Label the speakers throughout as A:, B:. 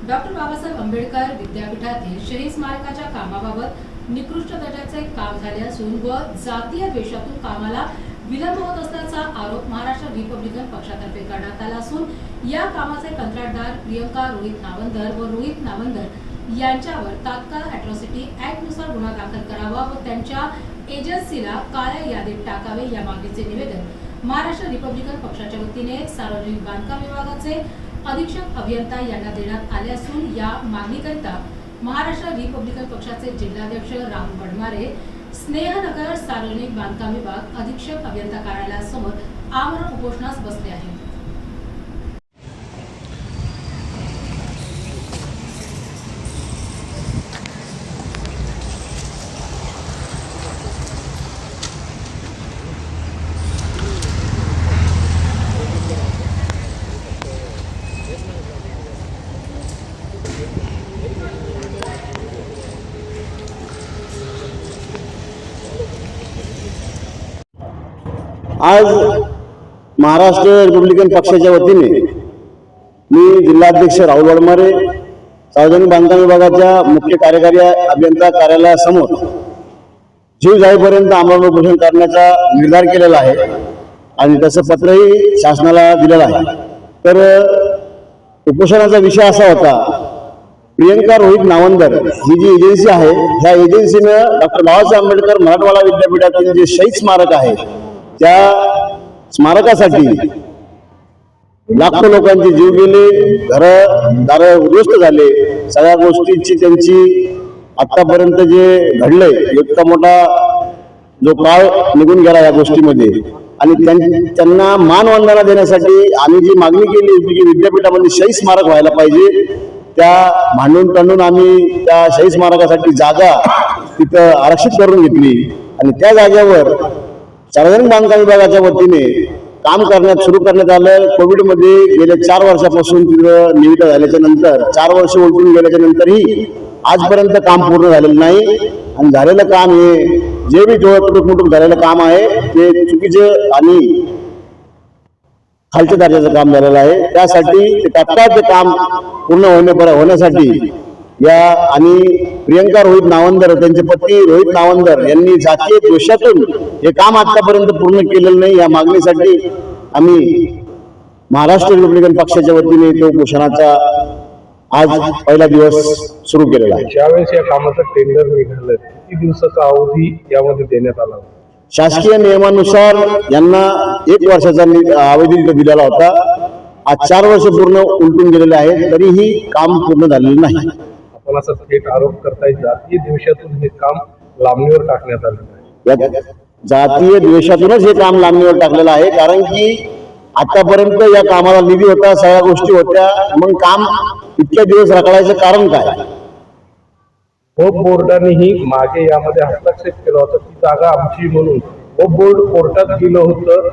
A: Doctor Babasaheb Ambedkar विद्यापीठातील शहीद स्मारकाच्या कामाबाबत निकृष्ट दर्जाचे काम झाले असून व जातीय द्वेषातून कामाला विलंब होत असल्याचा आरोप महाराष्ट्र रिपब्लिकन पक्षातर्फे करण्यात आला असून या कामाचे कंत्राटदार प्रियंका रोहित नावंदर व रोहित नावंदर यांच्यावर तात्काळ अॅट्रॉसिटी ऍक्ट नुसार गुन्हा दाखल करावा व त्यांच्या एजन्सीला काळ्या यादीत टाकावे या मागणीचे निवेदन महाराष्ट्र रिपब्लिकन पक्षाच्या वतीने सार्वजनिक बांधकाम विभागाचे अधीक्षक अभियंता यांना देण्यात आले असून या मागणीकरिता महाराष्ट्र रिपब्लिकन पक्षाचे जिल्हाध्यक्ष राहुल बडमारे स्नेहनगर सार्वजनिक बांधकाम विभाग अधीक्षक अभियंता कार्यालयासमोर आमरण उपोषणास बसले आहेत।
B: आज महाराष्ट्र रिपब्लिकन पक्षाच्या वतीने मी जिल्हाध्यक्ष राहुल बडमारे सार्वजनिक बांधकाम विभागाच्या मुख्य कार्यकारी अभियंता कार्यालयासमोर जीव जाईपर्यंत आमरण उपोषण करण्याचा निर्धार केलेला आहे आणि तसं पत्रही शासनाला दिलेलं आहे। तर उपोषणाचा विषय असा होता, प्रियंका रोहित नावंदर ही जी एजन्सी आहे ह्या एजन्सीनं डॉक्टर बाबासाहेब आंबेडकर मराठवाडा विद्यापीठातील जे शहीद स्मारक आहे त्या स्मारकासाठी लाखो लोकांचे जीव गेले, घर उद्ध्वस्त झाले, सगळ्या गोष्टींची त्यांची आतापर्यंत जे घडलंय इतका मोठा जो काळ निघून गेला या गोष्टीमध्ये आणि त्यांना मानवंदना देण्यासाठी आम्ही जी मागणी केली होती की विद्यापीठामध्ये शहीद स्मारक व्हायला पाहिजे, त्या भांडून तांडून आम्ही त्या शहीद स्मारकासाठी जागा तिथं आरक्षित करून घेतली आणि त्या जागेवर सार्वजनिक बांधकाम विभागाच्या वतीने काम सुरू करण्यात आलं। कोविडमध्ये गेल्या 4 वर्षापासून तिथं निविदा झाल्याच्या नंतर 4 वर्ष उलटून गेल्याच्या नंतरही आजपर्यंत काम पूर्ण झालेलं नाही आणि झालेलं काम हे जे बी तुटमुटूक झालेलं काम आहे ते चुकीचं आणि खालच्या दर्जाचं काम झालेलं आहे। त्यासाठी ते तात्काळ ते काम पूर्ण होण्यासाठी या आणि प्रियंका रोहित नावंदर त्यांचे पती रोहित नावंदर यांनी जातीय द्वेषातून हे काम आतापर्यंत पूर्ण केलेलं नाही, या मागणीसाठी आम्ही महाराष्ट्र रिपब्लिकन पक्षाच्या वतीने तो उपोषणाचा आज पहिला दिवस सुरू केलेला आहे।
C: ज्यावेळेस या कामाचं टेंडर निघालं किती दिवसाचा अवधी यामध्ये देण्यात आला?
B: शासकीय नियमानुसार यांना 1 वर्षाचा अवधी दिलेला होता। आज 4 वर्ष पूर्ण उलटून गेलेले आहेत तरीही काम पूर्ण झालेलं नाही।
C: आपण असा थेट आरोप करताय जातीय द्वेषातून हे काम लांबणीवर टाकण्यात आलेलं आहे।
B: जातीय द्वेषातूनच हे काम लांबणीवर टाकलेलं आहे, कारण की आतापर्यंत या कामाला निधी होता, सगळ्या गोष्टी होत्या, मग काम इतक्या दिवस रखडायचं कारण काय?
C: होप बोर्डानेही मागे यामध्ये हस्तक्षेप केला होता, ती जागा आमची म्हणून होप बोर्ड कोर्टात गेलं होतं,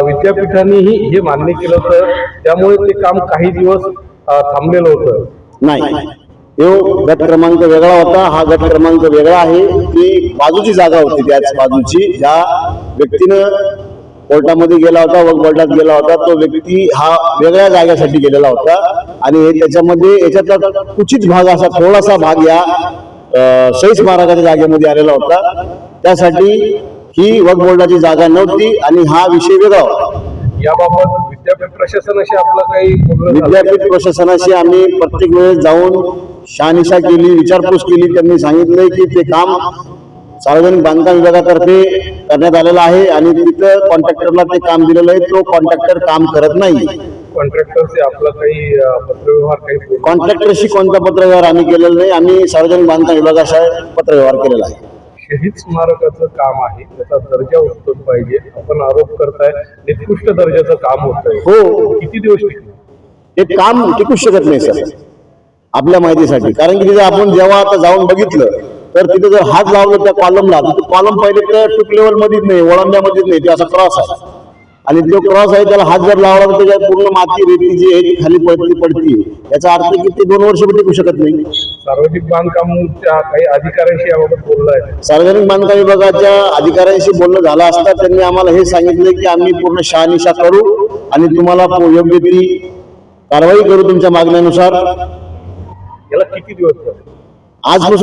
C: विद्यापीठानेही हे मान्य केलं होतं, त्यामुळे ते काम काही दिवस थांबलेलं होतं।
B: नाही, तो गट क्रमांक वेगळा होता, हा गट क्रमांक वेगळा आहे। ती बाजूची जागा होती, त्याच बाजूची ज्या व्यक्तीनं कोर्टामध्ये गेला होता, वक्फ बोर्डात गेला होता, तो व्यक्ती हा वेगळ्या जागेसाठी गेलेला होता आणि त्याच्यामध्ये याच्यातला कुचित भाग असा थोडासा भाग या शहीद स्मारकाच्या जागेमध्ये आलेला होता। त्यासाठी ही वक्फ बोर्डाची जागा नव्हती आणि हा विषय वेगळा होता।
C: याबाबत विद्यापीठ प्रशासनाशी आपला काही
B: विद्यापीठ प्रशासनाशी आम्ही प्रत्येक वेळेस जाऊन शहानिशा केली, विचारपूस केली। त्यांनी सांगितलंय की ते काम सार्वजनिक बांधकाम विभागातर्फे करण्यात आलेलं आहे आणि तिथं कॉन्ट्रॅक्टरला ते काम दिलेलं आहे, तो कॉन्ट्रॅक्टर काम करत नाही।
C: कॉन्ट्रॅक्टरचे आपला काही पत्रव्यवहार काही
B: कॉन्ट्रॅक्टरशी कोणता पत्रव्यवहार आम्ही केलेला नाही, आम्ही सार्वजनिक बांधकाम विभागाशी पत्रव्यवहार केलेला आहे।
C: शहीद स्मारकाचं काम आहे, त्याचा दर्जा उत्तम पाहिजे, आपण आरोप करताय निकृष्ट दर्जाचं काम होतंय।
B: हो,
C: किती दिवस टिकलं
B: ते काम टिकू शकत नाही सर आपल्या माहितीसाठी, कारण की तिथे आपण जेव्हा आता जाऊन बघितलं तर तिथे जर हात लावलं त्या कॉलमला, कॉलम पहिले तर टूप लेवल मध्येच नाही, ओळंब्यामध्येच नाही, ते असा क्रॉस आहे आणि जो क्रॉस आहे त्याला हात जर लावला तर त्याच्यात पूर्ण माती रेती जी आहे ती खाली पडती, याचा अर्थ की ते 2 वर्ष टिकू शकत नाही।
C: सार्वजनिक बांधकामच्या काही अधिकाऱ्यांशी याबाबत बोललाय?
B: सार्वजनिक बांधकाम विभागाच्या अधिकाऱ्यांशी बोलणं झालं असता त्यांनी आम्हाला हे सांगितलं की आम्ही पूर्ण शहानिशा करू आणि तुम्हाला योग्य ती कारवाई करू तुमच्या मागण्यानुसार।
C: याला किती दिवस झाले?
B: आजपासून